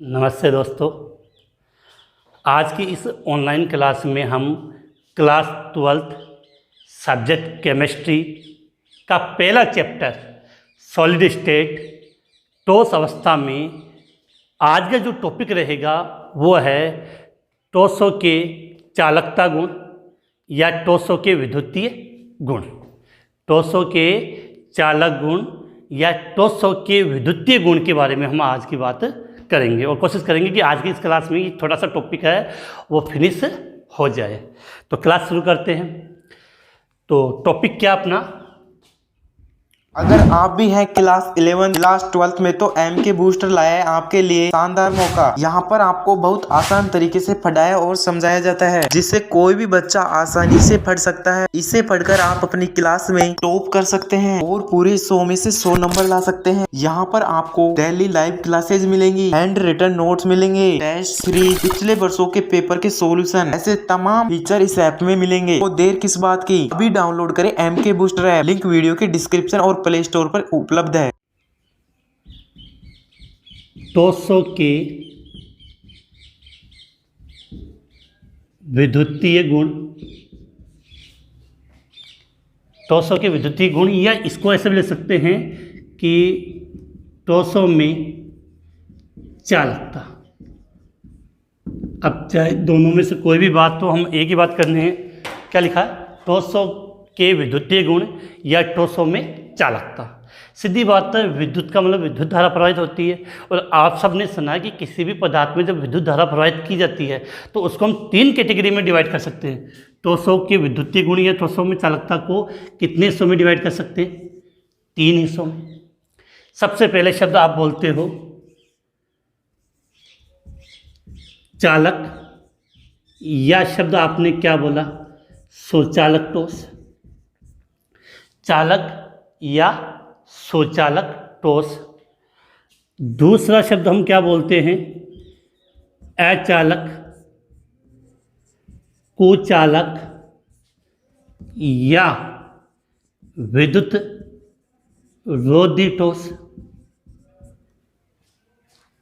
नमस्ते दोस्तों। आज की इस ऑनलाइन क्लास में हम क्लास 12th सब्जेक्ट केमिस्ट्री का पहला चैप्टर सॉलिड स्टेट ठोस अवस्था में आज का जो टॉपिक रहेगा वो है ठोसों के चालकता गुण या ठोसों के विद्युतीय गुण। ठोसों के चालक गुण या ठोसों के विद्युतीय गुण के बारे में हम आज की बात करेंगे और कोशिश करेंगे कि आज की इस क्लास में थोड़ा सा टॉपिक है वो फिनिश हो जाए। तो क्लास शुरू करते हैं। तो टॉपिक क्या अपना, अगर आप भी हैं क्लास 11 क्लास 12 में तो एम के बूस्टर लाया है आपके लिए शानदार मौका। यहाँ पर आपको बहुत आसान तरीके से पढ़ाया और समझाया जाता है जिससे कोई भी बच्चा आसानी से पढ़ सकता है। इसे पढ़कर आप अपनी क्लास में टॉप कर सकते हैं और पूरे 100 में से 100 नंबर ला सकते हैं। यहाँ पर आपको डेली लाइव क्लासेज मिलेंगी, हैंड रिटन नोट्स मिलेंगे, टेस्ट सीरीज, पिछले वर्षों के पेपर के सॉल्यूशन, ऐसे तमाम फीचर इस ऐप में मिलेंगे। तो देर किस बात की, अभी डाउनलोड करें एम के बूस्टर ऐप। लिंक वीडियो के डिस्क्रिप्शन और प्ले स्टोर पर उपलब्ध है। ठोसों के विद्युतीय गुण। ठोसों के विद्युतीय गुण या इसको ऐसे भी ले सकते हैं कि ठोसों में चालकता। अब चाहे दोनों में से कोई भी बात, तो हम एक ही बात करने हैं। क्या लिखा है? ठोसों के विद्युतीय गुण या ठोसों में चालकता। सीधी बात है, विद्युत का मतलब विद्युत धारा प्रवाहित होती है और आप सब ने सुना है कि किसी भी पदार्थ में जब विद्युत धारा प्रवाहित की जाती है तो उसको हम 3 कैटेगरी में डिवाइड कर सकते हैं। ठोसों के विद्युतीय गुण या ठोसों में चालकता को कितने हिस्सों में डिवाइड कर सकते हैं? 3 हिस्सों में। सबसे पहले शब्द आप बोलते हो चालक, या शब्द आपने क्या बोला? स्वचालक ठोस। चालक या स्वचालक ठोस। दूसरा शब्द हम क्या बोलते हैं? अचालक, कुचालक या विद्युत रोधी ठोस।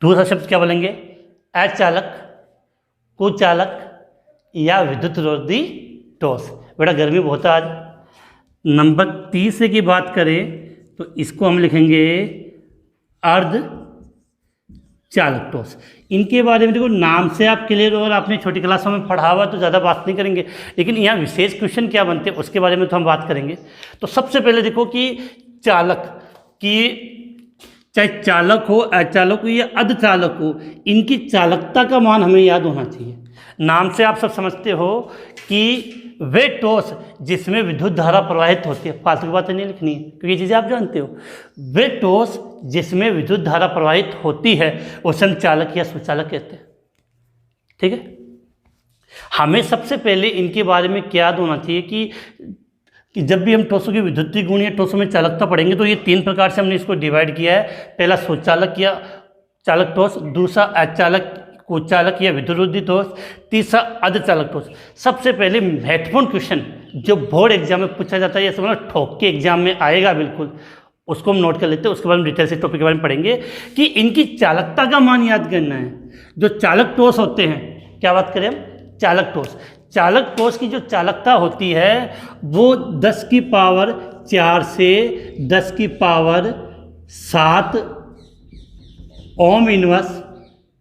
दूसरा शब्द क्या बोलेंगे? अचालक, कुचालक या विद्युत रोधी ठोस। बेटा गर्मी बहुत है आज। नंबर 30 की बात करें तो इसको हम लिखेंगे अर्ध चालक ठोस। इनके बारे में देखो, नाम से आप क्लियर हो और आपने छोटी क्लासों में पढ़ा हुआ तो ज़्यादा बात नहीं करेंगे, लेकिन यहाँ विशेष क्वेश्चन क्या बनते हैं उसके बारे में तो हम बात करेंगे। तो सबसे पहले देखो कि चालक की, चाहे चालक हो, अचालक हो या अर्धचालक हो, इनकी चालकता का मान हमें याद होना चाहिए। नाम से आप सब समझते हो कि वे ठोस जिसमें विद्युत धारा प्रवाहित होती है। फालतू की बातें नहीं लिखनी है क्योंकि ये चीज़ें आप जानते हो। वे ठोस जिसमें विद्युत धारा प्रवाहित होती है उसे हम चालक या स्वचालक कहते हैं। ठीक है। हमें सबसे पहले इनके बारे में क्या याद होना चाहिए कि जब भी हम ठोसों के विद्युतीय गुण या ठोसों में चालकता पढ़ेंगे तो ये 3 प्रकार से हमने इसको डिवाइड किया है। पहला स्वचालक या चालक ठोस, दूसरा अचालक कुचालक या विद्युतरोधी ठोस, तीसरा अर्धचालक ठोस। सबसे पहले महत्वपूर्ण क्वेश्चन जो बोर्ड एग्जाम में पूछा जाता है, ये समझो ठोक के एग्जाम में आएगा बिल्कुल, उसको हम नोट कर लेते हैं। उसके बाद हम डिटेल से टॉपिक के बारे में पढ़ेंगे कि इनकी चालकता का मान याद करना है। जो चालक ठोस होते हैं, क्या बात करें हम? चालक ठोस। चालक ठोस की जो चालकता होती है वो 10 की पावर 4 से 10 की power 7 ohm inverse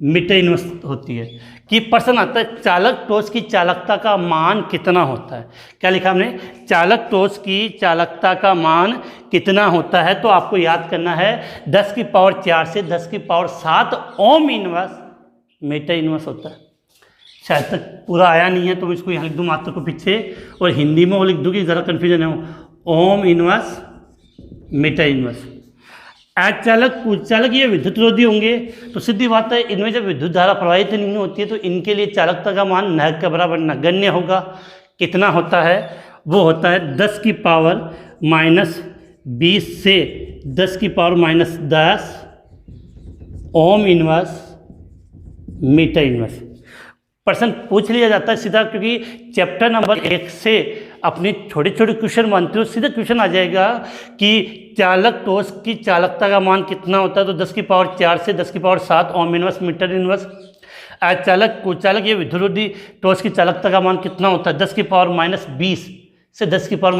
metre inverse होती है। कि प्रश्न आता है चालक ठोस की चालकता का मान कितना होता है। क्या लिखा हमने? चालक ठोस की चालकता का मान कितना होता है। तो आपको याद करना है 10 की पावर 4 से 10 की power 7 ohm inverse metre inverse होता है। शायद तक पूरा आया नहीं है तो मैं इसको यहाँ लिख दूँ मात्र को पीछे, और हिंदी में वो लिख दूँ कि ज़रा कन्फ्यूजन हो। Ohm inverse metre inverse. अचालक कुचालक ये विद्युत रोधी होंगे तो सीधी बात है इनमें जब विद्युत धारा प्रवाहित नहीं होती है तो इनके लिए चालकता का मान न के बराबर नगण्य होगा। कितना होता है? वो होता है 10 की पावर -20 से 10 की power -10 ohm inverse metre inverse. प्रश्न पूछ लिया जाता है सीधा, क्योंकि चैप्टर नंबर 1 से अपनी छोटे छोटे क्वेश्चन मानते हो, सीधा क्वेश्चन आ जाएगा कि चालक ठोस की चालकता का मान कितना होता है, तो 10 की पावर 4 से 10 की power 7 ohm inverse metre inverse. अचालक कुचालक ये विद्युत ठोस की चालकता का मान कितना होता है, 10 की पावर -20 से 10 की पावर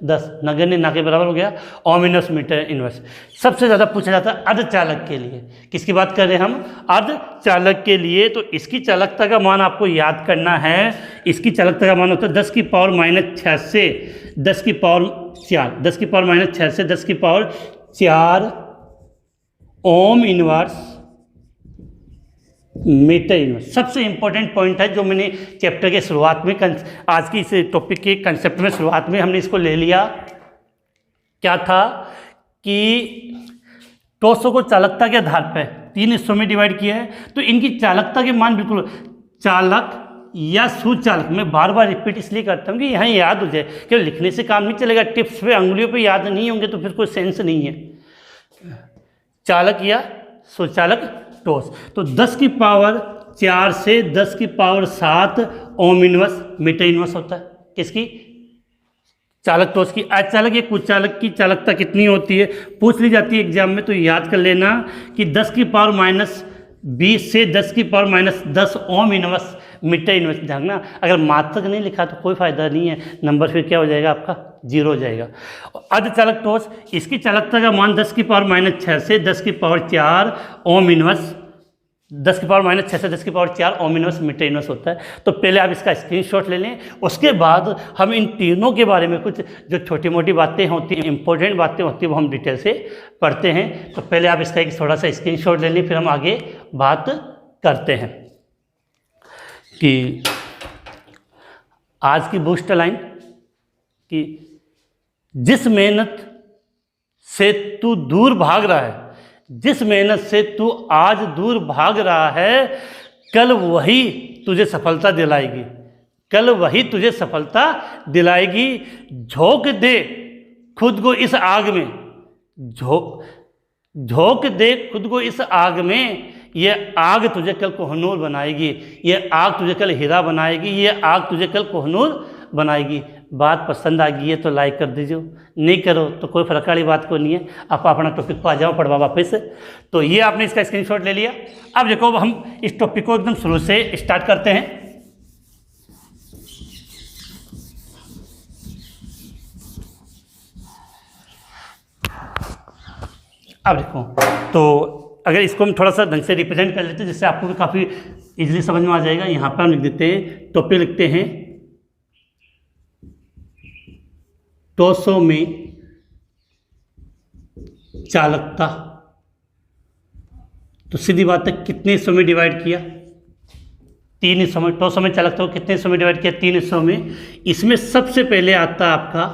-10, नगण्य ना के बराबर हो गया, ओम इनवर्स मीटर इनवर्स। सबसे ज़्यादा पूछा जाता है अर्धचालक के लिए। किसकी बात कर रहे हैं हम, अर्धचालक के लिए। तो इसकी चालकता का मान आपको याद करना है। इसकी चालकता का मान होता है 10 की पावर -6 से 10 की पावर 4, 10 की पावर -6 से 10 की power 4 ohm inverse metre inverse. सबसे इंपॉर्टेंट पॉइंट है जो मैंने चैप्टर के शुरुआत में, आज की इस टॉपिक के कंसेप्ट में शुरुआत में हमने इसको ले लिया। क्या था कि ठोसों को चालकता के आधार पर 3 हिस्सों में डिवाइड किया है, तो इनकी चालकता के मान बिल्कुल चालक या सुचालक। मैं बार बार रिपीट इसलिए करता हूँ कि यहाँ याद हो जाए, क्योंकि लिखने से काम नहीं चलेगा, टिप्स पे अंगुलियों पे याद नहीं होंगे तो फिर कोई सेंस नहीं है। चालक या सुचालक ठोस, तो 10 की पावर 4 से 10 की power 7 ohm inverse metre inverse होता है। किसकी, चालक ठोस की। अचालक या कुचालक की चालकता कितनी होती है, पूछ ली जाती है एग्जाम में, तो याद कर लेना कि 10 की पावर -20 से 10 की power -10 ohm inverse metre inverse. देखना अगर मात्रक नहीं लिखा तो कोई फायदा नहीं है, नंबर फिर क्या हो जाएगा आपका, 0 हो जाएगा। अर्धचालक ठोस, इसकी चालकता का मान 10 की पावर -6 से 10 की पावर 4 ओम इनवर्स, 10 की पावर -6 से 10 की power 4 ohm inverse metre inverse होता है। तो पहले आप इसका स्क्रीनशॉट ले लें, उसके बाद हम इन तीनों के बारे में कुछ जो छोटी मोटी बातें होती हैं, इंपॉर्टेंट बातें होती हैं, वो हम डिटेल से पढ़ते हैं। तो पहले आप इसका एक थोड़ा सा स्क्रीनशॉट ले लें, फिर हम आगे बात करते हैं कि आज की बूस्ट लाइन कि जिस मेहनत से तू दूर भाग रहा है, जिस मेहनत से तू आज दूर भाग रहा है, कल वही तुझे सफलता दिलाएगी, कल वही तुझे सफलता दिलाएगी। झोंक दे खुद को इस आग में, झोंक दे खुद को इस आग में, ये आग तुझे कल कोहनूर बनाएगी, ये आग तुझे कल हीरा बनाएगी, ये आग तुझे कल कोहनूर बनाएगी। बात पसंद आ गई है तो लाइक कर दीजिए, नहीं करो तो कोई फर्क वाली बात को नहीं है। आप अपना टॉपिक पर आ जाओ पढ़वा वापस। तो ये आपने इसका स्क्रीनशॉट ले लिया। अब देखो हम इस टॉपिक को एकदम शुरू से स्टार्ट करते हैं। अब देखो, तो अगर इसको हम थोड़ा सा ढंग से रिप्रेजेंट कर लेते हैं जिससे आपको भी काफ़ी इजीली समझ में आ जाएगा। यहाँ पर हम लिख देते हैं, टॉपिक लिखते हैं ठोसों में चालकता। तो सीधी बात है, कितने हिस्सों में डिवाइड किया, 3 हिस्सों में। ठोसों में चालकता को कितने हिस्सों में डिवाइड किया, 3 हिस्सों में। इसमें सबसे पहले आता है आपका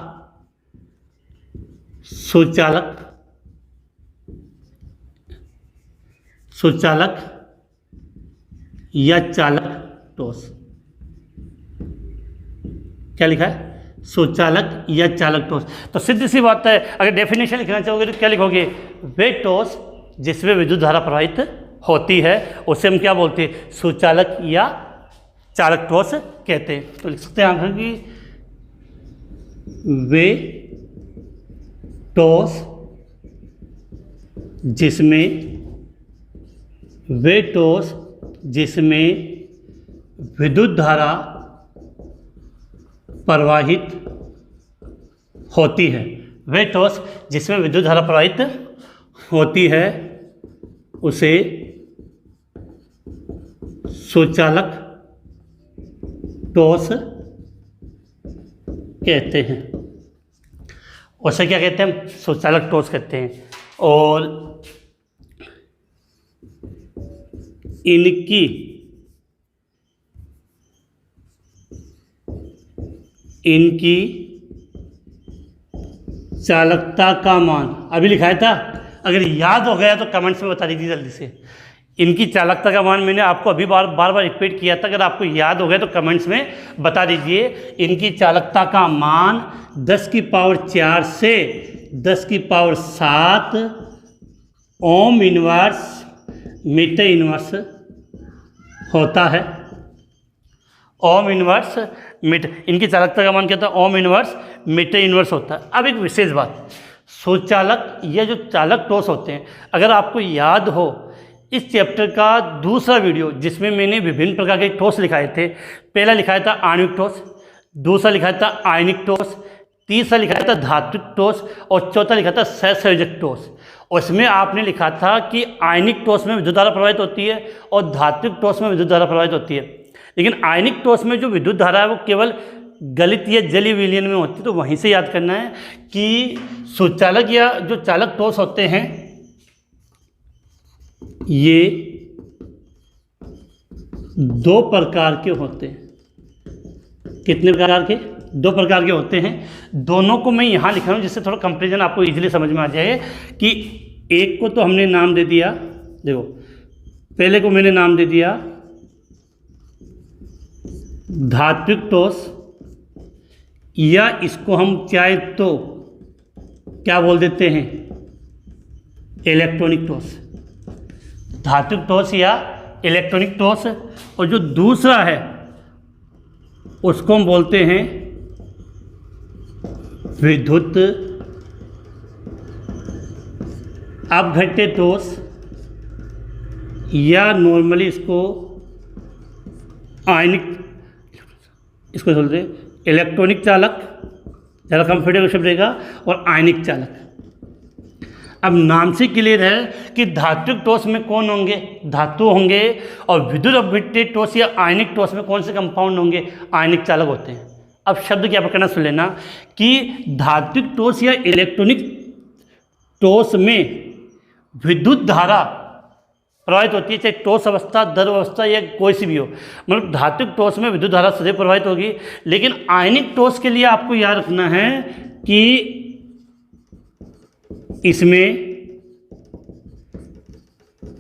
सुचालक, सुचालक या चालक ठोस। क्या लिखा है, सुचालक या चालक ठोस। तो सीधी सी बात है, अगर डेफिनेशन लिखना चाहोगे तो क्या लिखोगे, वे ठोस जिसमें विद्युत धारा प्रवाहित होती है उसे हम क्या बोलते हैं, सुचालक या चालक ठोस कहते हैं। तो लिख सकते हैं आंसर कि वे ठोस जिसमें, वे ठोस जिसमें विद्युत धारा प्रवाहित होती है, वे ठोस जिसमें विद्युत धारा प्रवाहित होती है उसे सुचालक ठोस कहते हैं। उसे क्या कहते हैं हम, सुचालक ठोस कहते हैं। और इनकी चालकता का मान अभी लिखाया था, अगर याद हो गया तो कमेंट्स में बता दीजिए जल्दी से। इनकी चालकता का मान मैंने आपको अभी बार बार रिपीट किया था, अगर आपको याद हो गया तो कमेंट्स में बता दीजिए। इनकी चालकता का मान 10 की पावर 4 से 10 की power 7 ohm inverse metre inverse होता है। ओम इनवर्स मीटर, इनकी चालकता का मान क्या था, ओम इनवर्स मीटर इनवर्स होता है। अब एक विशेष बात, सुचालक या जो चालक टॉर्च होते हैं, अगर आपको याद हो इस चैप्टर का दूसरा वीडियो जिसमें मैंने विभिन्न प्रकार के टॉर्च लिखाए थे, पहला लिखाया था आणविक टॉर्च, दूसरा लिखाया था आयनिक टॉर्च, तीसरा लिखा था धात्विक टॉर्च और चौथा लिखा था सहसंयोजक टॉर्च। उसमें आपने लिखा था कि आयनिक टॉर्च में विद्युत धारा प्रवाहित होती है और धात्विक टॉर्च में विद्युत धारा प्रवाहित होती है, लेकिन आयनिक टॉर्च में जो विद्युत धारा है वो केवल गलित या जलीय विलयन में होती है। तो वहीं से याद करना है कि सुचालक या जो चालक टॉर्च होते हैं ये दो प्रकार के होते हैं। कितने प्रकार के, दो प्रकार के होते हैं। दोनों को मैं यहाँ लिखा हूँ जिससे थोड़ा कंपेरिजन आपको इजीली समझ में आ जाए कि एक को तो हमने नाम दे दिया, देखो पहले को मैंने नाम दे दिया धात्विक टॉर्च, या इसको हम चाहे तो क्या बोल देते हैं, इलेक्ट्रॉनिक टॉर्च। धात्विक टॉर्च या इलेक्ट्रॉनिक टॉर्च, और जो दूसरा है उसको हम बोलते हैं विद्युत अपघट्य टॉर्च, या नॉर्मली इसको आयनिक, इसको बोलते हैं इलेक्ट्रॉनिक चालक, ज़्यादा कंफर्टेबल शब्द रहेगा, और आयनिक चालक। अब नाम से क्लियर है कि धात्विक टॉर्च में कौन होंगे, धातु होंगे, और विद्युत अपघट्य टॉर्च या आयनिक टॉर्च में कौन से कंपाउंड होंगे, आयनिक चालक होते हैं। अब शब्द क्या पकड़ना सुन लेना कि धात्विक टॉर्च या इलेक्ट्रॉनिक टॉर्च में विद्युत धारा प्रवाहित होती है, चाहे टॉर्च अवस्था, दर अवस्था या कोई सी भी हो। मतलब धात्विक टॉर्च में विद्युत धारा सदैव प्रवाहित होगी, लेकिन आयनिक टॉर्च के लिए आपको याद रखना है कि इसमें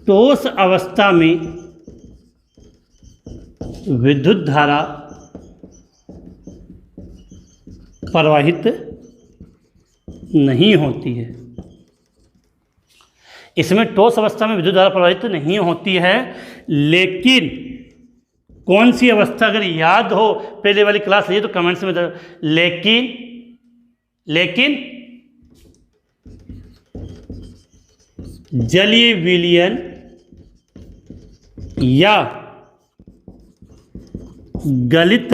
टॉर्च अवस्था में विद्युत धारा प्रवाहित नहीं होती है। इसमें टॉर्च अवस्था में विद्युत धारा प्रवाहित नहीं होती है, लेकिन कौन सी अवस्था, अगर याद हो पहले वाली क्लास है तो कमेंट्स में दो, लेकिन जलीय विलयन या गलित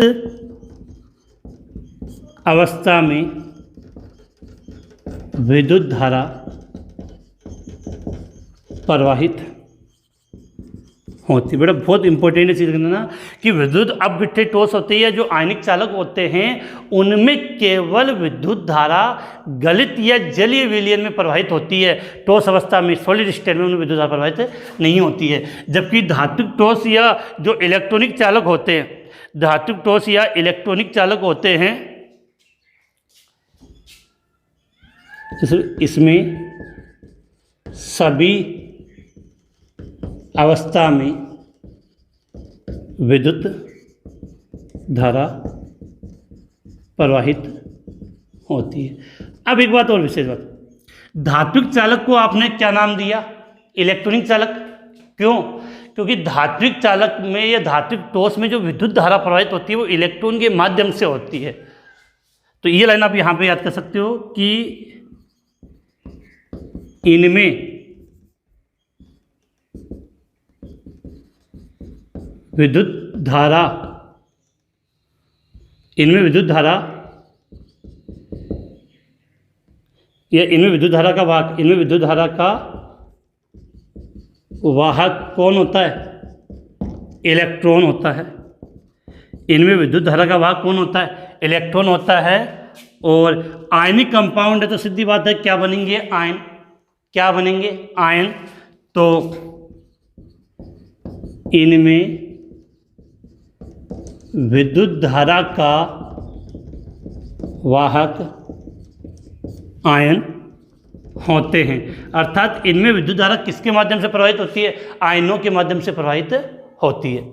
अवस्था में विद्युत धारा प्रवाहित होती है। बेटा बहुत इंपॉर्टेंट चीज़ करना ना कि विद्युत अपघट्य टॉर्च होते हैं या जो आयनिक चालक होते हैं उनमें केवल विद्युत धारा गलित या जलीय विलयन में प्रवाहित होती है। टॉर्च अवस्था में, सॉलिड स्टेट में उनमें विद्युत धारा प्रवाहित नहीं होती है। जबकि धात्विक टॉर्च या जो इलेक्ट्रॉनिक चालक होते हैं, धात्विक टॉर्च या इलेक्ट्रॉनिक चालक होते हैं, इसमें सभी अवस्था में विद्युत धारा प्रवाहित होती है। अब एक बात और विशेष बात, धात्विक चालक को आपने क्या नाम दिया, इलेक्ट्रॉनिक चालक। क्यों? क्योंकि धात्विक चालक में या धात्विक टॉर्च में जो विद्युत धारा प्रवाहित होती है वो इलेक्ट्रॉन के माध्यम से होती है। तो ये लाइन आप यहाँ पे याद कर सकते हो कि इनमें विद्युत धारा, इनमें विद्युत धारा या इनमें विद्युत धारा का वाहक, इनमें विद्युत धारा का वाहक कौन होता है, इलेक्ट्रॉन होता है। इनमें विद्युत धारा का वाहक कौन होता है, इलेक्ट्रॉन होता है। और आयनिक कंपाउंड है तो सीधी बात है क्या बनेंगे, आयन। क्या बनेंगे, आयन। तो इनमें विद्युत धारा का वाहक आयन होते हैं। अर्थात इनमें विद्युत धारा किसके माध्यम से प्रवाहित होती है, आयनों के माध्यम से प्रवाहित होती है।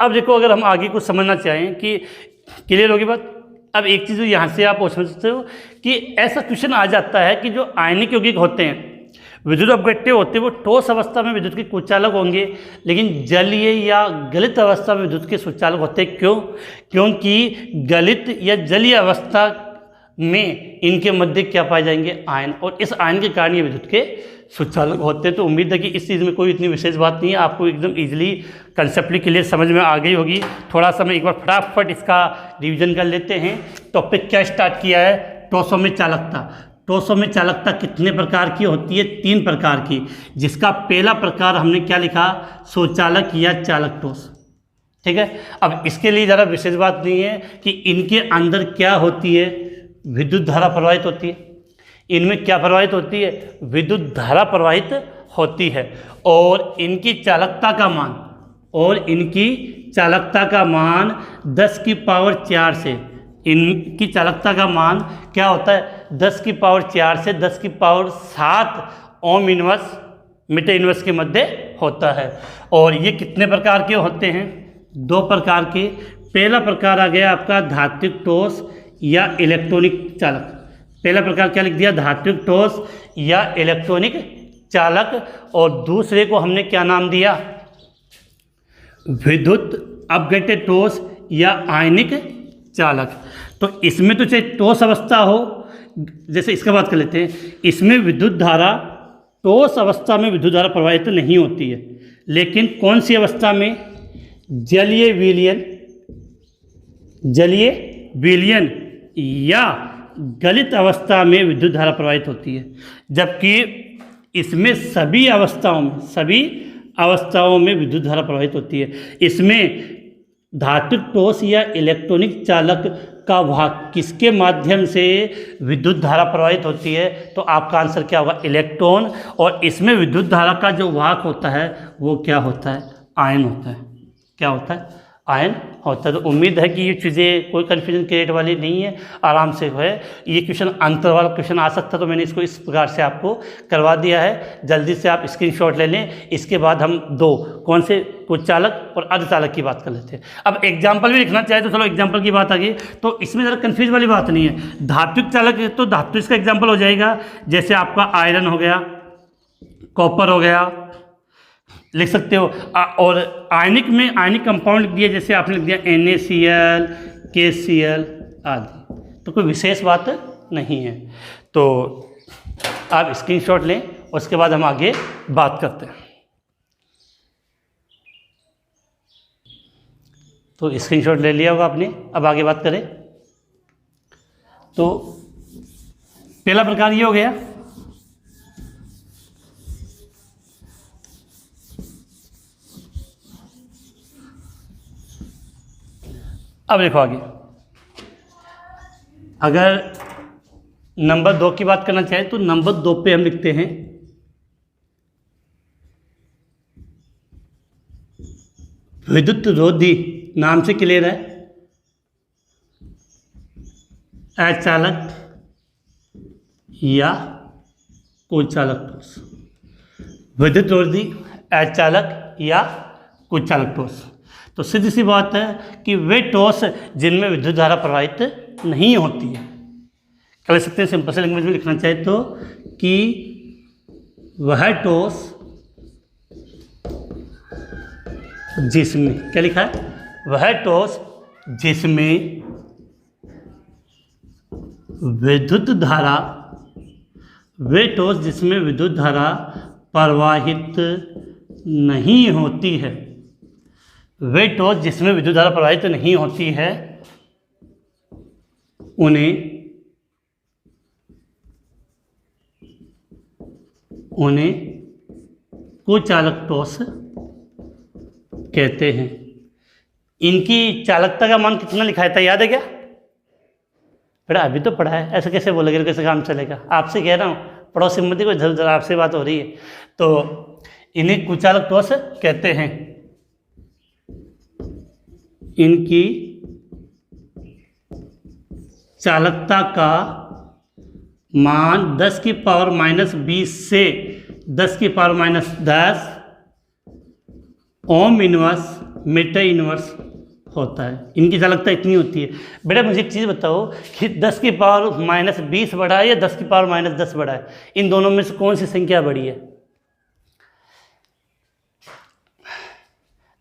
अब देखो, अगर हम आगे कुछ समझना चाहें कि क्लियर होगी बात। अब एक चीज़ यहाँ से आप समझ सकते हो कि ऐसा क्वेश्चन आ जाता है कि जो आयनिक यौगिक होते हैं विद्युत अपघट्य होते वो ठोस अवस्था में विद्युत के कुचालक होंगे, लेकिन जलीय या गलित अवस्था में विद्युत के सुचालक होते। क्यों? क्योंकि गलित या जलीय अवस्था में इनके मध्य क्या पाए जाएंगे? आयन, और इस आयन के कारण ये विद्युत के सुचालक होते हैं। तो उम्मीद है कि इस चीज़ में कोई इतनी विशेष बात नहीं है, आपको एकदम इजीली कंसेप्टली क्लियर समझ में आ गई होगी। थोड़ा सा मैं एक बार फटाफट इसका रिवीजन कर लेते हैं। टॉपिक क्या स्टार्ट किया है? टोसों में चालकता। टोसों में चालकता कितने प्रकार की होती है? 3 प्रकार की, जिसका पहला प्रकार हमने क्या लिखा? सुचालक या चालक टोस। ठीक है, अब इसके लिए ज़रा विशेष बात नहीं है कि इनके अंदर क्या होती है? विद्युत धारा प्रवाहित होती है। इनमें क्या प्रवाहित होती है? विद्युत धारा प्रवाहित होती है। और इनकी चालकता का मान 10 की पावर 4 से, इनकी चालकता का मान क्या होता है? 10 की पावर 4 से 10 की power 7 ohm inverse metre inverse के मध्य होता है। और ये कितने प्रकार के होते हैं? 2 प्रकार के। पहला प्रकार आ गया आपका धात्विक ठोस या इलेक्ट्रॉनिक चालक। पहला प्रकार क्या लिख दिया? धात्विक ठोस या इलेक्ट्रॉनिक चालक। और दूसरे को हमने क्या नाम दिया? विद्युत अपघट्य ठोस या आयनिक चालक। तो इसमें तो चाहे ठोस अवस्था हो, जैसे इसका बात कर लेते हैं, इसमें विद्युत धारा ठोस अवस्था में विद्युत धारा प्रवाहित नहीं होती है, लेकिन कौन सी अवस्था में? जलीय विलयन या गलित अवस्था में विद्युत धारा प्रवाहित होती है। जबकि इसमें सभी अवस्थाओं में विद्युत धारा प्रवाहित होती है। इसमें धात्विक ठोस या इलेक्ट्रॉनिक चालक का भाग किसके माध्यम से विद्युत धारा प्रवाहित होती है? तो आपका आंसर क्या होगा? इलेक्ट्रॉन। और इसमें विद्युत धारा का जो वाहक होता है वो क्या होता है? आयन होता है। क्या होता है? आयन होता है। तो उम्मीद है कि ये चीज़ें कोई कन्फ्यूजन क्रिएट वाली नहीं है, आराम से है। ये क्वेश्चन अंतर वाला क्वेश्चन आ सकता, तो मैंने इसको इस प्रकार से आपको करवा दिया है। जल्दी से आप स्क्रीनशॉट ले लें। इसके बाद हम 2 कौन से? कुचालक और अर्धचालक की बात कर लेते हैं। अब एग्जाम्पल भी लिखना चाहे तो चलो एग्जाम्पल की बात आ गई, तो इसमें ज़रा कन्फ्यूज वाली बात नहीं है। धात्विक चालक है तो धातु इसका एग्जाम्पल हो जाएगा, जैसे आपका आयरन हो गया, कॉपर हो गया, लिख सकते हो। और आयनिक में आयनिक कंपाउंड लिख दिया, जैसे आपने लिख दिया NaCl, KCl आदि। तो कोई विशेष बात नहीं है। तो आप स्क्रीनशॉट लें, उसके बाद हम आगे बात करते हैं। तो स्क्रीनशॉट ले लिया होगा आपने। अब आगे बात करें तो पहला प्रकार ये हो गया। अब देखो आगे, अगर नंबर 2 की बात करना चाहें तो नंबर 2 पे हम लिखते हैं विद्युत रोधी। नाम से क्लियर है, अचालक या कुचालक ठोस। विद्युत रोधी, अचालक या कुचालक ठोस। तो सीधी सी बात है कि वे ठोस जिनमें विद्युत धारा प्रवाहित नहीं होती है। कह सकते हैं सिंपल से लैंग्वेज में लिखना चाहे तो कि वह ठोस जिसमें, क्या लिखा है? वह ठोस जिसमें विद्युत धारा, वे ठोस जिसमें विद्युत धारा प्रवाहित नहीं होती है, वे ठोस जिसमें विद्युत धारा प्रवाहित नहीं होती है, उन्हें कुचालक ठोस कहते हैं। इनकी चालकता का मान कितना लिखा था, याद है क्या? बेटा अभी तो पढ़ा है, ऐसे कैसे बोलोगे? कैसे काम चलेगा? आपसे कह रहा हूँ, पड़ोसी मत को, जल्द आपसे बात हो रही है। तो इन्हें कुचालक ठोस कहते हैं। इनकी चालकता का मान 10 की पावर -20 से 10 की power -10 ohm inverse metre inverse होता है, इनकी चालकता इतनी होती है। बेटा मुझे एक चीज़ बताओ कि 10 की पावर माइनस 20 बड़ा है या 10 की पावर माइनस 10 बड़ा है? इन दोनों में से कौन सी संख्या बड़ी है?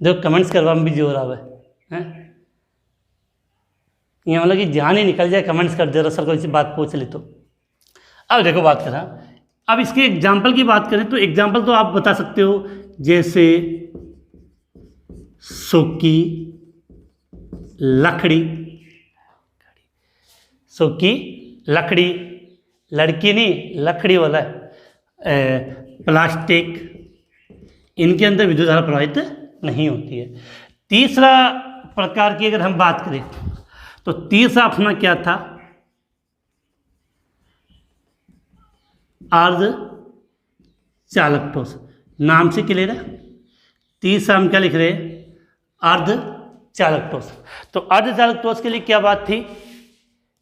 देखो कमेंट्स करवा में भी जोर आवे हैं, ये मतलब कि जान ही निकल जाए, कमेंट्स कर दे सर कोई सी बात पूछ ली तो। अब देखो बात करें, अब इसके एग्जाम्पल की बात करें तो एग्जाम्पल तो आप बता सकते हो, जैसे सूखी लकड़ी, सूखी लकड़ी, लड़की नहीं लकड़ी वाला है, प्लास्टिक, इनके अंदर विद्युत धारा प्रवाहित नहीं होती है। तीसरा प्रकार की अगर हम बात करें तो तीसरा अपना क्या था? अर्ध चालक ठोस, नाम से क्लियर है। तीसरा हम क्या लिख रहे हैं? अर्ध चालक ठोस। तो अर्ध चालक ठोस के लिए क्या बात थी?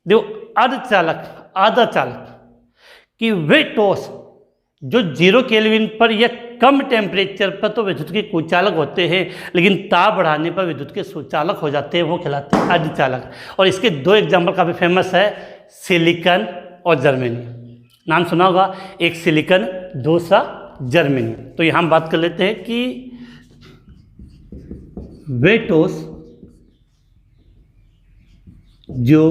देखो अर्ध चालक, आधा चालक कि वे ठोस जो 0 केल्विन पर या कम टेम्परेचर पर तो विद्युत के कुचालक होते हैं, लेकिन ताप बढ़ाने पर विद्युत के सुचालक हो जाते हैं, वो कहलाते हैं अर्धचालक। और इसके 2 एग्जाम्पल काफ़ी फेमस है, सिलिकॉन और जर्मेनियम। नाम सुना होगा, एक सिलिकॉन दूसरा जर्मेनियम। तो यहाँ हम बात कर लेते हैं कि वे ठोस जो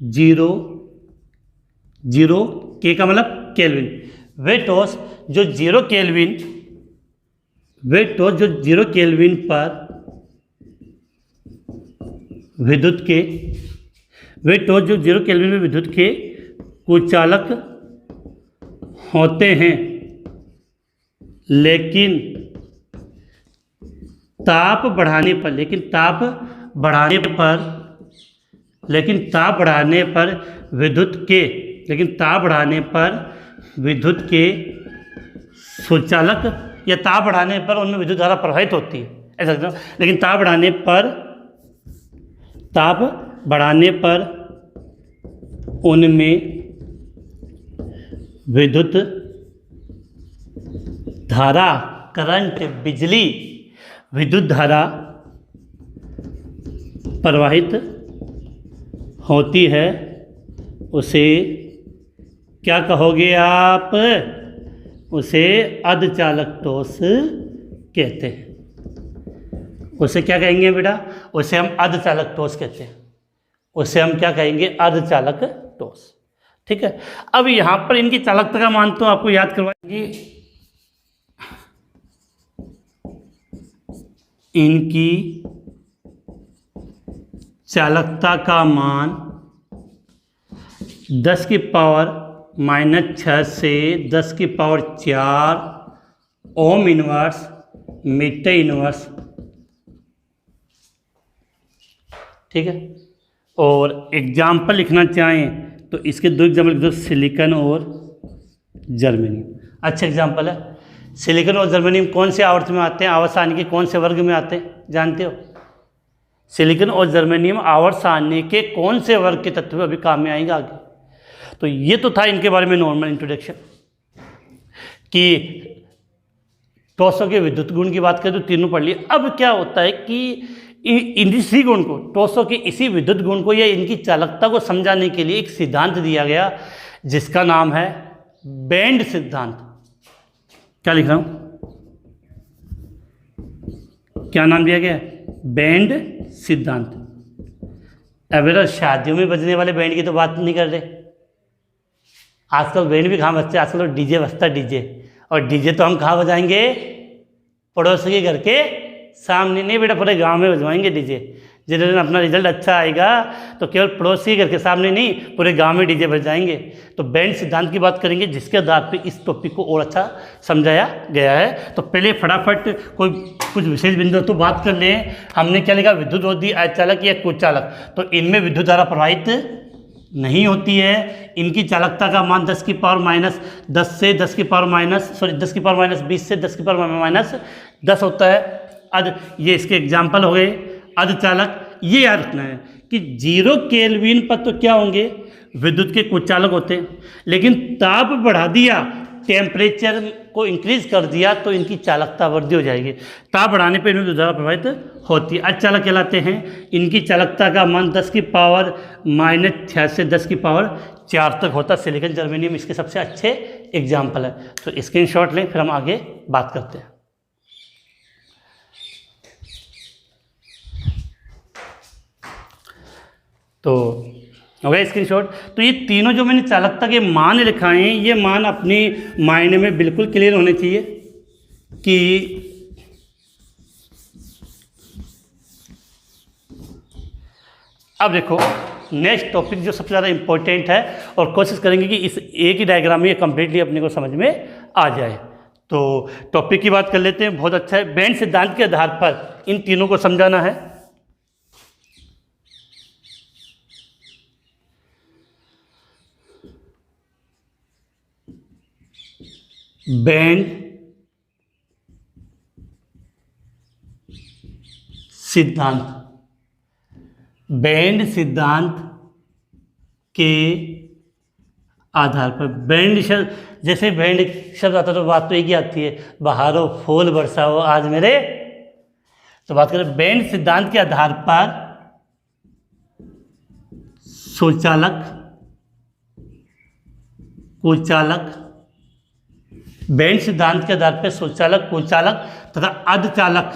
0 के का मतलब केल्विन, वे ठोस जो 0 केल्विन, वे ठोस जो 0 केल्विन पर विद्युत के, वे ठोस जो 0 केल्विन में विद्युत के कुचालक होते हैं, लेकिन ताप बढ़ाने पर, विद्युत के सुचालक या ताप बढ़ाने पर उनमें विद्युत धारा प्रवाहित होती है, ऐसा समझो। लेकिन ताप बढ़ाने पर उनमें विद्युत धारा, करंट, बिजली, विद्युत धारा प्रवाहित होती है, उसे क्या कहोगे आप? उसे अर्धचालक ठोस कहते हैं। उसे क्या कहेंगे बेटा? उसे हम अर्धचालक ठोस कहते हैं। उसे हम क्या कहेंगे? अर्धचालक ठोस। ठीक है। अब यहाँ पर इनकी चालकता का मान तो आपको याद करवाएंगे, इनकी चालकता का मान 10 की पावर -6 से 10 की power 4 ohm inverse metre inverse. ठीक है। और एग्जाम्पल लिखना चाहें तो इसके 2 एग्जाम्पल लिख दो, सिलिकॉन और जर्मेनियम। अच्छा एग्जाम्पल है। सिलिकॉन और जर्मेनियम कौन से आवर्त में आते हैं? आवर्त सारणी के कौन से वर्ग में आते हैं? जानते हो? सिलिकॉन और जर्मेनियम आवर्त सारणी के कौन से वर्ग के तत्व अभी काम में आएगा आगे। तो ये तो था इनके बारे में नॉर्मल इंट्रोडक्शन कि ठोसों के विद्युत गुण की बात करें तो तीनों पढ़ लिए। अब क्या होता है कि इसी गुण को, ठोसों के इसी विद्युत गुण को या इनकी चालकता को समझाने के लिए एक सिद्धांत दिया गया जिसका नाम है बैंड सिद्धांत। क्या लिख रहा हूं? क्या नाम दिया गया? बैंड सिद्धांत। अब बेटा शादियों में बजने वाले बैंड की तो बात नहीं कर रहे, आजकल बैंड भी कहाँ बजते, आजकल तो डीजे बजता, डीजे। और डीजे तो हम कहाँ बजाएंगे? पड़ोसी के घर के सामने नहीं बेटा, पूरे गांव में बजवाएंगे डीजे। जिस दिन अपना रिजल्ट अच्छा आएगा तो केवल पड़ोसी के घर के सामने नहीं, पूरे गांव में डीजे बजाएंगे। तो बैंड सिद्धांत की बात करेंगे जिसके आधार पे इस टॉपिक को और अच्छा समझाया गया है। तो पहले फटाफट कोई कुछ विशेष बिंदु तो बात कर लें। हमने क्या लिखा? विद्युतरोधी, अर्धचालक या कुचालक। तो इनमें विद्युत धारा प्रवाहित नहीं होती है। इनकी चालकता का मान 10 की पावर -10 से 10 की पावर -10 की पावर -20 से 10 की पावर -10 होता है। ये इसके एग्जाम्पल हो गए। अर्धचालक ये याद रखना है कि 0 केल्विन पर तो क्या होंगे? विद्युत के कुचालक होते हैं, लेकिन ताप बढ़ा दिया टेम्परेचर को इंक्रीज कर दिया तो इनकी चालकता वृद्धि हो जाएगी। ताप बढ़ाने पर इनमें द्वारा प्रभावित होती है, अर्धचालक कहलाते हैं। इनकी चालकता का मान 10 की पावर -6 से 10 की पावर 4 तक होता है। सिलिकॉन जर्मेनियम इसके सबसे अच्छे एग्जाम्पल है। तो स्क्रीनशॉट लें, फिर हम आगे बात करते हैं। तो हो गया स्क्रीनशॉट। तो ये तीनों जो मैंने चालकता के मान लिखाए हैं, ये मान अपनी माइंड में बिल्कुल क्लियर होने चाहिए कि अब देखो नेक्स्ट टॉपिक जो सबसे ज़्यादा इम्पोर्टेंट है, और कोशिश करेंगे कि इस एक ही डायग्राम में ये कंप्लीटली अपने को समझ में आ जाए। तो टॉपिक की बात कर लेते हैं, बहुत अच्छा है। बैंड सिद्धांत के आधार पर इन तीनों को समझाना है। बैंड सिद्धांत, बैंड सिद्धांत के आधार पर बैंड शब्द, जैसे बैंड शब्द आता तो बात तो एक ही आती है, बहारो फूल बरसाओ आज मेरे। तो बात करें बैंड सिद्धांत के आधार पर सुचालक, कुचालक, बैंड सिद्धांत के आधार पर सुचालक, कुचालक तथा अर्धचालक,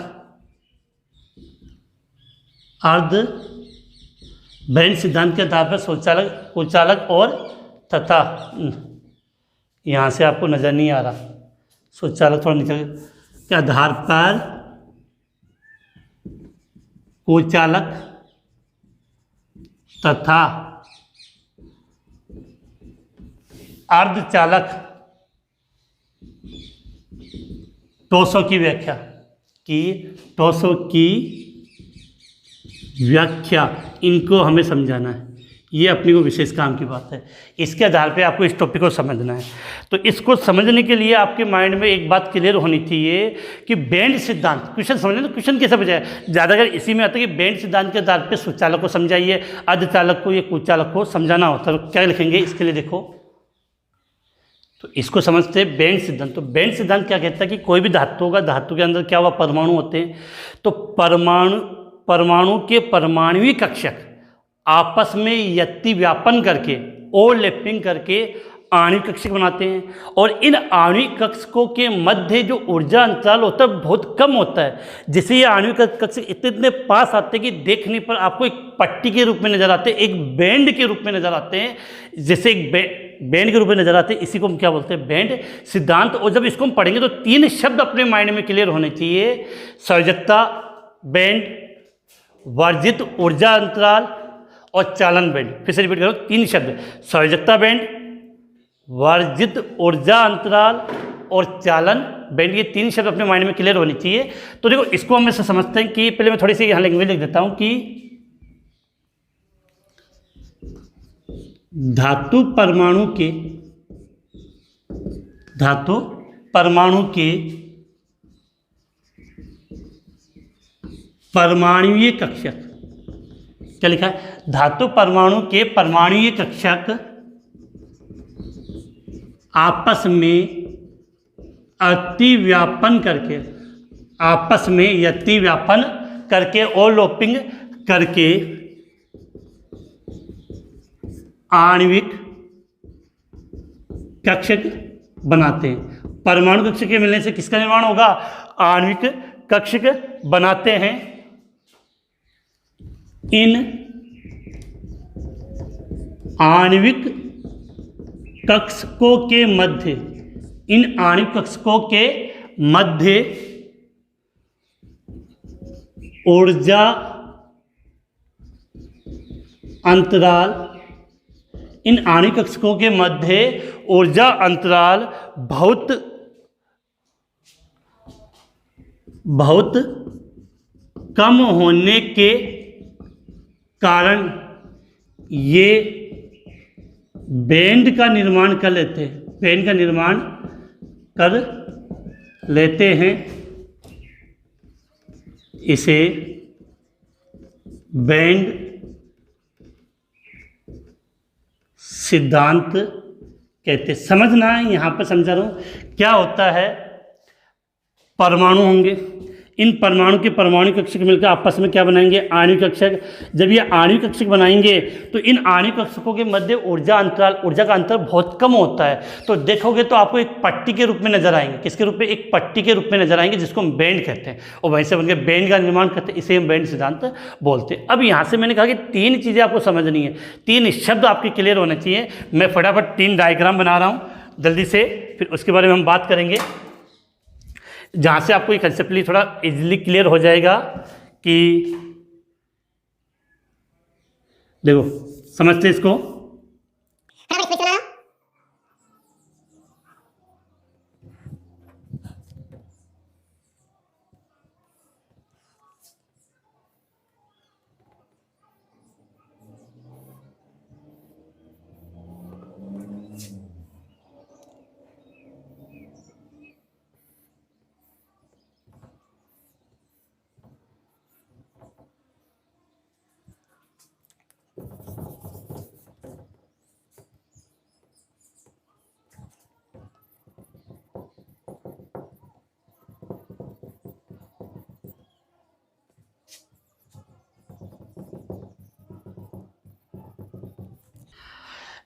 बैंड सिद्धांत के आधार पर सुचालक, कुचालक और तथा, यहाँ से आपको नज़र नहीं आ रहा, सुचालक थोड़ा नीचे के आधार पर कुचालक तथा अर्धचालक टोसों की व्याख्या की, टोसों की व्याख्या, इनको हमें समझाना है। ये अपनी को विशेष काम की बात है। इसके आधार पे आपको इस टॉपिक को समझना है। तो इसको समझने के लिए आपके माइंड में एक बात क्लियर होनी चाहिए कि बैंड सिद्धांत, क्वेश्चन समझना, तो क्वेश्चन कैसे बजाय ज़्यादातर इसी में आता है कि बैंड सिद्धांत के आधार पे सुचालक को समझाइए, अर्धचालक को या कुचालक को समझाना होता है। तो क्या लिखेंगे इसके लिए, देखो तो इसको समझते हैं बैंड सिद्धांत। तो बैंड सिद्धांत क्या कहता है कि कोई भी धातु होगा, धातु के अंदर क्या हुआ, परमाणु होते हैं। तो परमाणु के परमाणुवीय कक्षक आपस में यति व्यापन करके, ओवरलैपिंग करके आणविक कक्षक बनाते हैं। और इन आणविक कक्षकों के मध्य जो ऊर्जा अंतराल होता है बहुत कम होता है, जिससे ये आणविक कक्षक इतने पास आते हैं कि देखने पर आपको एक पट्टी के रूप में नजर आते हैं, एक बैंड के रूप में नजर आते हैं, जैसे एक बैंड के रूप में नजर आते हैं। इसी को हम क्या बोलते हैं, बैंड सिद्धांत। और जब इसको हम पढ़ेंगे तो 3 शब्द अपने माइंड में क्लियर होने चाहिए, संयोजकता बैंड, वर्जित ऊर्जा अंतराल और चालन बैंड। फिर से रिपीट करो, 3 शब्द, संयोजकता बैंड, वर्जित ऊर्जा अंतराल और चालन बैंड। ये 3 शब्द अपने माइंड में क्लियर होनी चाहिए। तो देखो इसको हम ऐसे समझते हैं कि पहले मैं थोड़ी सी यहाँ लैंग्वेज लिख देता हूँ कि धातु परमाणु के परमाणुवीय कक्षक, क्या लिखा है, धातु परमाणु के परमाणुवीय कक्षक आपस में अतिव्यापन करके ओवरलैपिंग करके आणविक कक्षक बनाते हैं। परमाणु कक्षक के मिलने से किसका निर्माण होगा, आणविक कक्षक बनाते हैं। इन आणविक कक्षकों के मध्य ऊर्जा अंतराल, इन आणविक कक्षकों के मध्य ऊर्जा अंतराल बहुत कम होने के कारण ये बैंड का निर्माण कर लेते हैं। इसे बैंड सिद्धांत कहते हैं। समझना है, यहाँ पर समझा रहा हूँ क्या होता है। परमाणु होंगे, इन परमाणु के परमाणु कक्षक मिलकर आपस में क्या बनाएंगे, आणविक कक्षक। जब ये आणविक कक्षक बनाएंगे तो इन आणविक कक्षकों के मध्य ऊर्जा का अंतर बहुत कम होता है। तो देखोगे तो आपको एक पट्टी के रूप में नजर आएंगे। किसके रूप में, एक पट्टी के रूप में नजर आएंगे, जिसको हम बैंड कहते हैं, और वहीं से बनकर बैंड का निर्माण करते हैं। इसे हम बैंड सिद्धांत बोलते हैं। अब यहाँ से मैंने कहा कि 3 चीज़ें आपको समझनी है, 3 शब्द आपके क्लियर होने चाहिए। मैं फटाफट 3 डायग्राम बना रहा हूँ जल्दी से, फिर उसके बारे में हम बात करेंगे, जहाँ से आपको ये कंसेप्टली थोड़ा इजीली क्लियर हो जाएगा कि देखो समझते इसको।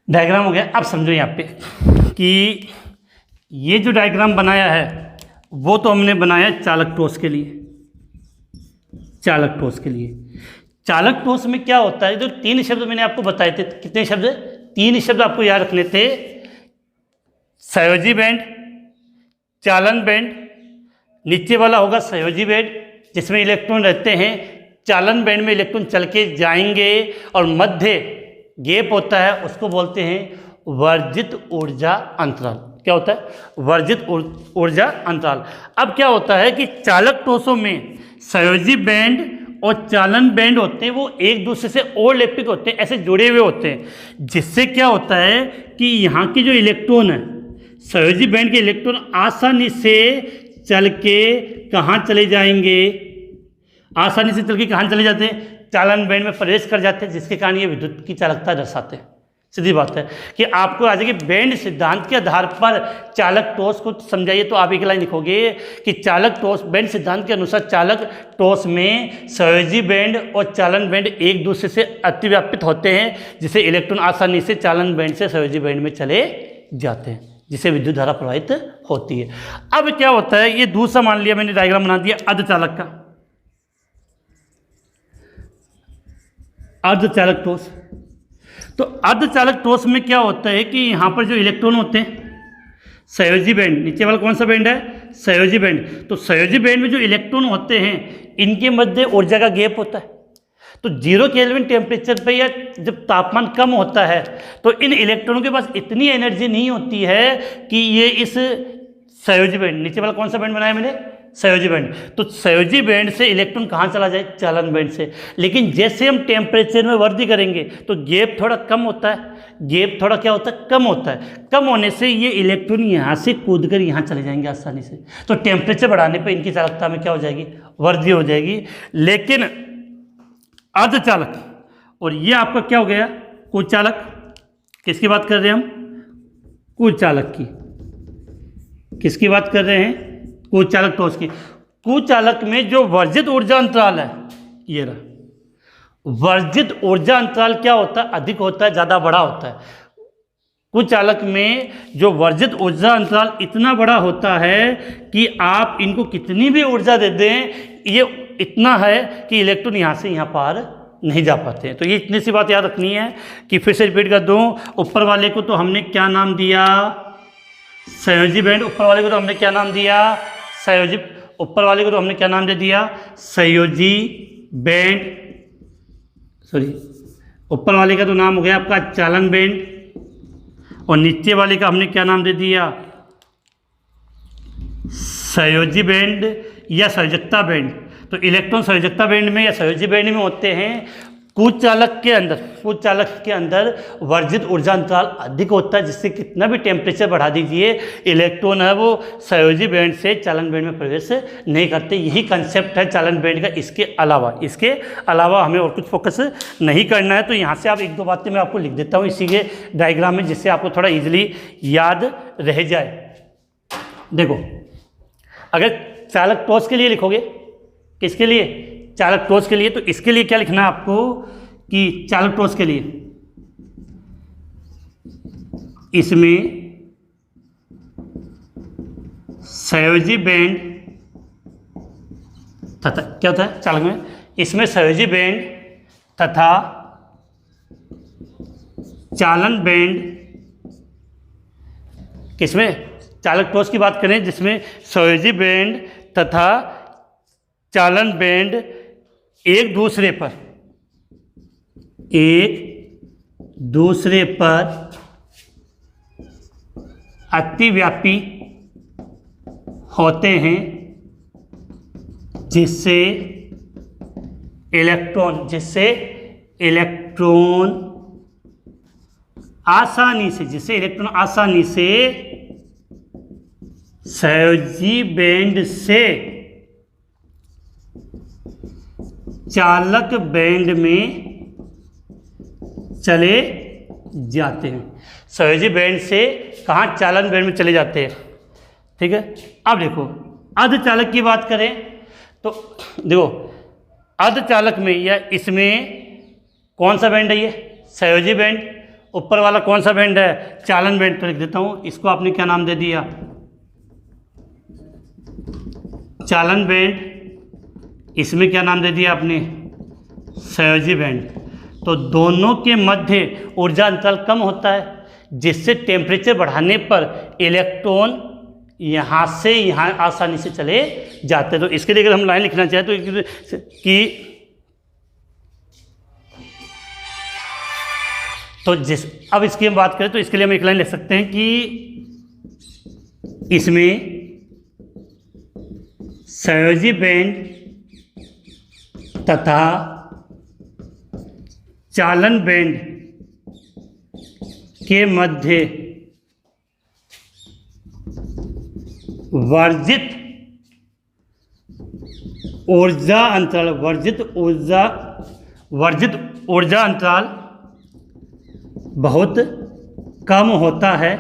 डायग्राम हो गया। अब समझो यहाँ पे कि ये जो डायग्राम बनाया है वो तो हमने बनाया चालक ठोस के लिए। चालक ठोस के लिए, चालक ठोस में क्या होता है, जो 3 शब्द मैंने आपको बताए थे, कितने शब्द, 3 शब्द आपको याद रखने थे। संयोजी बैंड, चालन बैंड, नीचे वाला होगा संयोजी बैंड जिसमें इलेक्ट्रॉन रहते हैं, चालन बैंड में इलेक्ट्रॉन चल के जाएंगे, और मध्य गैप होता है, उसको बोलते हैं वर्जित ऊर्जा अंतराल। क्या होता है, वर्जित ऊर्जा अंतराल। अब क्या होता है कि चालक ठोसों में संयोजी बैंड और चालन बैंड होते हैं, वो एक दूसरे से ओवरलैपिंग होते हैं, ऐसे जुड़े हुए होते हैं, जिससे क्या होता है कि यहाँ की जो इलेक्ट्रॉन है, संयोजी बैंड के इलेक्ट्रॉन आसानी से चल के कहाँ चले जाएंगे, आसानी से चल के कहाँ चले जाते हैं, चालन बैंड में प्रवेश कर जाते हैं, जिसके कारण ये विद्युत की चालकता दर्शाते हैं। सीधी बात है कि आपको आ जाएगी बैंड सिद्धांत के आधार पर चालक ठोस को समझाइए तो आप एक लाइन लिखोगे कि चालक ठोस, बैंड सिद्धांत के अनुसार चालक ठोस में संयोजी बैंड और चालन बैंड एक दूसरे से अतिव्यापित होते हैं, जिसे इलेक्ट्रॉन आसानी से चालन बैंड से संयोजी बैंड में चले जाते हैं, जिसे विद्युत धारा प्रवाहित होती है। अब क्या होता है, ये दूसरा मान लिया मैंने डायग्राम बना दिया अर्धचालक का, अर्धचालक ठोस। तो अर्धचालक ठोस में क्या होता है कि यहाँ पर जो इलेक्ट्रॉन होते हैं, संयोजी बैंड, नीचे वाला कौन सा बैंड है, संयोजी बैंड। तो संयोजी बैंड में जो इलेक्ट्रॉन होते हैं, इनके मध्य ऊर्जा का गैप होता है। तो 0 केल्विन टेम्परेचर पे या जब तापमान कम होता है तो इन इलेक्ट्रॉनों के पास इतनी एनर्जी नहीं होती है कि ये इस संयोजी बैंड, नीचे वाला कौन सा बैंड बनाया मैंने, संयोजी बैंड। तो संयोजी बैंड से इलेक्ट्रॉन कहाँ चला जाए, चालन बैंड से। लेकिन जैसे हम टेम्परेचर में वृद्धि करेंगे तो गैप थोड़ा कम होता है, गैप थोड़ा क्या होता है, कम होता है। कम होने से ये इलेक्ट्रॉन यहाँ से कूद कर यहाँ चले जाएंगे आसानी से। तो टेम्परेचर बढ़ाने पर इनकी चालकता में क्या हो जाएगी, वृद्धि हो जाएगी। लेकिन अर्धचालक, और ये आपका क्या हो गया, कुचालक। किसकी बात कर रहे हैं हम, कुचालक की। किसकी बात कर रहे हैं, कुचालक ठोस की। कुचालक में जो वर्जित ऊर्जा अंतराल है, ये रहा, वर्जित ऊर्जा अंतराल क्या होता है, अधिक होता है, ज़्यादा बड़ा होता है। कुचालक में जो वर्जित ऊर्जा अंतराल इतना बड़ा होता है कि आप इनको कितनी भी ऊर्जा दे दें, ये इतना है कि इलेक्ट्रॉन यहाँ से यहाँ पार नहीं जा पाते हैं। तो ये इतनी सी बात याद रखनी है कि फिर से रिपीट कर दूँ, ऊपर वाले को तो हमने क्या नाम दिया, संयोजी बैंड। ऊपर वाले को तो हमने क्या नाम दिया, संयोजी। ऊपर वाले को तो हमने क्या नाम दे दिया, संयोजी बैंड, सॉरी, ऊपर वाले का तो नाम हो गया आपका चालन बैंड, और नीचे वाले का हमने क्या नाम दे दिया, संयोजी बैंड या संयोजकता बैंड। तो इलेक्ट्रॉन संयोजकता बैंड में या संयोजी बैंड में होते हैं, कुचालक के अंदर वर्जित ऊर्जा अंतराल अधिक होता है, जिससे कितना भी टेम्परेचर बढ़ा दीजिए इलेक्ट्रॉन है वो सहयोजी बैंड से चालन बैंड में प्रवेश नहीं करते। यही कंसेप्ट है चालन बैंड का। इसके अलावा हमें और कुछ फोकस नहीं करना है। तो यहाँ से आप एक दो बातें मैं आपको लिख देता हूँ इसी के डायग्राम में, जिससे आपको थोड़ा ईजिली याद रह जाए। देखो, अगर चालक टॉर्च के लिए लिखोगे, किसके लिए? चालक टॉर्च के लिए। तो इसके लिए क्या लिखना है आपको कि चालक टॉर्च के लिए इसमें सहयोजी बैंड तथा क्या होता है चालक में, इसमें सहयोजी बैंड तथा चालन बैंड, किसमें? चालक टॉर्च की बात करें जिसमें सहयोजी बैंड तथा चालन बैंड एक दूसरे पर अतिव्यापी होते हैं, जिससे इलेक्ट्रॉन आसानी से सहयोजी बैंड से चालक बैंड में चले जाते हैं। सहयोजी बैंड से कहाँ? चालन बैंड में चले जाते हैं। ठीक है। अब देखो, अर्धचालक की बात करें तो देखो, अर्धचालक में या इसमें कौन सा बैंड है? ये सहयोजी बैंड। ऊपर वाला कौन सा बैंड है? चालन बैंड। तो लिख देता हूँ, इसको आपने क्या नाम दे दिया? चालन बैंड। इसमें क्या नाम दे दिया आपने? सहयोजी बैंड। तो दोनों के मध्य ऊर्जा अंतराल कम होता है, जिससे टेम्परेचर बढ़ाने पर इलेक्ट्रॉन यहाँ से यहाँ आसानी से चले जाते हैं। तो इसके लिए अगर हम लाइन लिखना चाहें तो कि अब इसकी हम बात करें तो इसके लिए हम एक लाइन लिख सकते हैं कि इसमें सहयोजी बैंड तथा चालन बैंड के मध्य वर्जित ऊर्जा अंतराल बहुत कम होता है,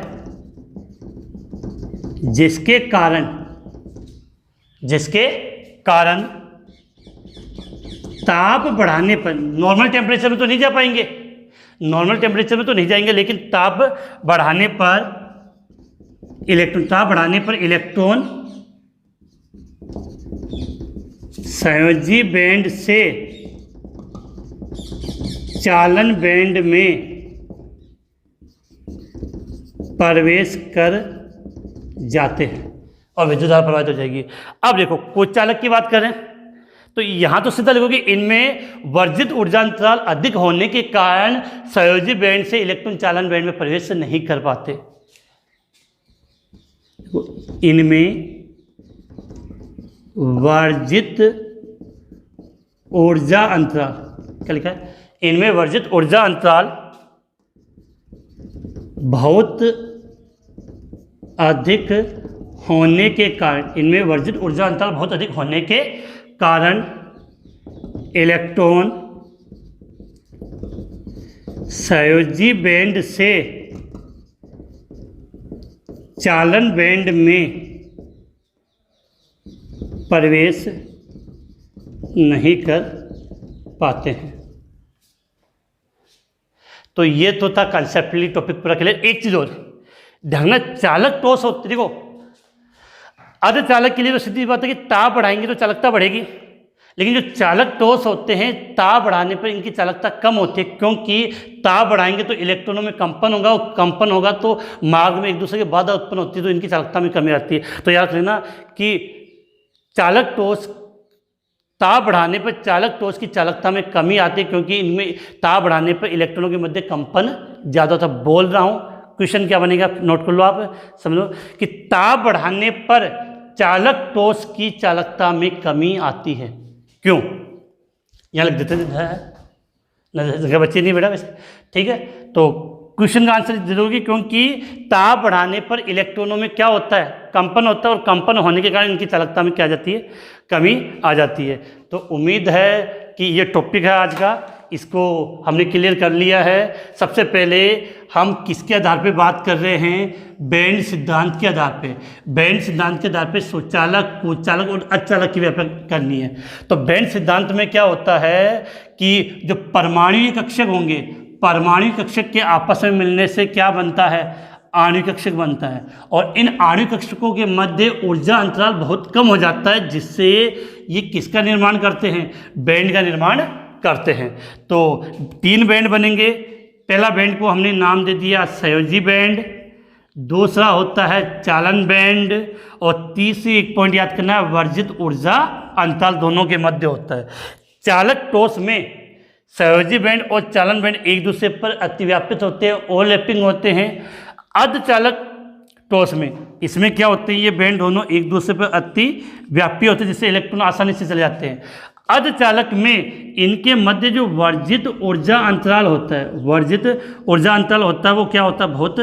जिसके कारण ताप बढ़ाने पर, नॉर्मल टेम्परेचर में तो नहीं जा पाएंगे, लेकिन ताप बढ़ाने पर इलेक्ट्रॉन सहयोजी बैंड से चालन बैंड में प्रवेश कर जाते हैं और विद्युत धारा प्रवाहित हो जाएगी। अब देखो, कुचालक की बात करें तो यहां तो सीधा लिखोगे इनमें वर्जित ऊर्जा अंतराल अधिक होने के कारण सहयोजी बैंड से इलेक्ट्रॉन चालन बैंड में प्रवेश नहीं कर पाते। इनमें वर्जित ऊर्जा अंतराल, क्या लिखा है? इनमें वर्जित ऊर्जा अंतराल बहुत अधिक होने के कारण, इलेक्ट्रॉन सहयोजी बैंड से चालन बैंड में प्रवेश नहीं कर पाते हैं। तो ये तो था कंसेप्चुअली टॉपिक पूरा क्लियर। एक चीज और ध्यान, चालक टॉर्च होती, देखो अर्धचालक के लिए तो सीधी बात है कि ताप बढ़ाएंगे तो चालकता बढ़ेगी, लेकिन जो चालक टॉर्च होते हैं ताप बढ़ाने पर इनकी चालकता कम होती है, क्योंकि ताप बढ़ाएंगे तो इलेक्ट्रॉनों में कंपन होगा, और कंपन होगा तो मार्ग में एक दूसरे की बाधा उत्पन्न होती है, तो इनकी चालकता में कमी आती है। तो याद रखना कि चालक टॉर्च ताप बढ़ाने पर चालक टॉर्च की चालकता में कमी आती है, क्योंकि इनमें ताप बढ़ाने पर इलेक्ट्रॉनों के मध्य कंपन ज़्यादा होता है। बोल रहा हूँ, क्वेश्चन क्या बनेगा नोट कर लो, आप समझ लो कि ताप बढ़ाने पर चालक टॉर्च की चालकता में कमी आती है। क्यों? यहाँ लिख देते हैं, जगह बची नहीं बेटा वैसे, ठीक है। तो क्वेश्चन का आंसर जरूरी, क्योंकि ताप बढ़ाने पर इलेक्ट्रॉनों में क्या होता है, कंपन होता है, और कंपन होने के कारण इनकी चालकता में क्या आ जाती है, कमी आ जाती है। तो उम्मीद है कि ये टॉपिक है आज का, इसको हमने क्लियर कर लिया है। सबसे पहले हम किसके आधार पे बात कर रहे हैं, बैंड सिद्धांत के आधार पे। बैंड सिद्धांत के आधार पे सुचालक, कुचालक और अचालक की व्याख्या करनी है। तो बैंड सिद्धांत में क्या होता है कि जो परमाणु कक्षक होंगे, परमाणु कक्षक के आपस में मिलने से क्या बनता है, आणविक कक्षक बनता है, और इन आणविक कक्षकों के मध्य ऊर्जा अंतराल बहुत कम हो जाता है, जिससे ये किसका निर्माण करते हैं, बैंड का निर्माण करते हैं। तो 3 बैंड बनेंगे। पहला बैंड को हमने नाम दे दिया संयोजी बैंड, दूसरा होता है चालन बैंड, और तीसरी एक पॉइंट याद करना है, वर्जित ऊर्जा अंतराल दोनों के मध्य होता है। चालक टॉस में संयोजी बैंड और चालन बैंड एक दूसरे पर अतिव्यापित होते हैं, ओवरलैपिंग होते हैं। अर्धचालक टॉस में इसमें क्या होते हैं, ये बैंड दोनों एक दूसरे पर अति व्यापी होते हैं, जिससे इलेक्ट्रॉन आसानी से चले जाते हैं। अर्धचालक में इनके मध्य जो वर्जित ऊर्जा अंतराल होता है, वर्जित ऊर्जा अंतराल होता है, वो क्या होता है, बहुत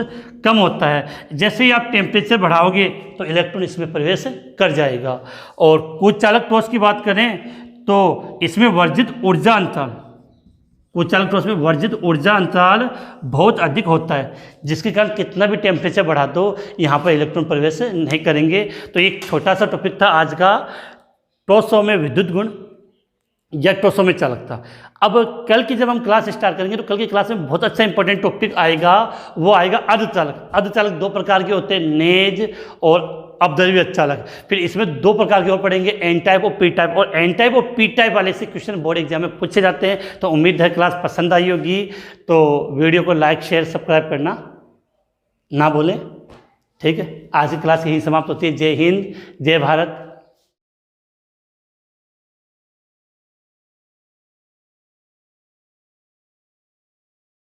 कम होता है। जैसे ही आप टेम्परेचर बढ़ाओगे तो इलेक्ट्रॉन इसमें प्रवेश कर जाएगा। और कुचालक टॉस की बात करें तो इसमें वर्जित ऊर्जा अंतराल, कुचालक टॉस में वर्जित ऊर्जा अंतराल बहुत अधिक होता है, जिसके कारण कितना भी टेम्परेचर बढ़ा दो यहाँ पर इलेक्ट्रॉन प्रवेश नहीं करेंगे। तो एक छोटा सा टॉपिक था आज का, टॉसों में विद्युत गुण या टॉसों में चालकता। अब कल की जब हम क्लास स्टार्ट करेंगे तो कल की क्लास में बहुत अच्छा इंपॉर्टेंट टॉपिक आएगा, वो आएगा अर्धचालक। अर्धचालक 2 प्रकार के होते हैं, नेज और अपद्रव्य चालक। फिर इसमें 2 प्रकार के और पढ़ेंगे, एन टाइप और पी टाइप। और एन टाइप और पी टाइप वाले से क्वेश्चन बोर्ड एग्जाम में पूछे जाते हैं। तो उम्मीद है क्लास पसंद आई होगी, तो वीडियो को लाइक शेयर सब्सक्राइब करना ना भूलें, ठीक है। आज की क्लास यही समाप्त होती है। जय हिंद, जय भारत।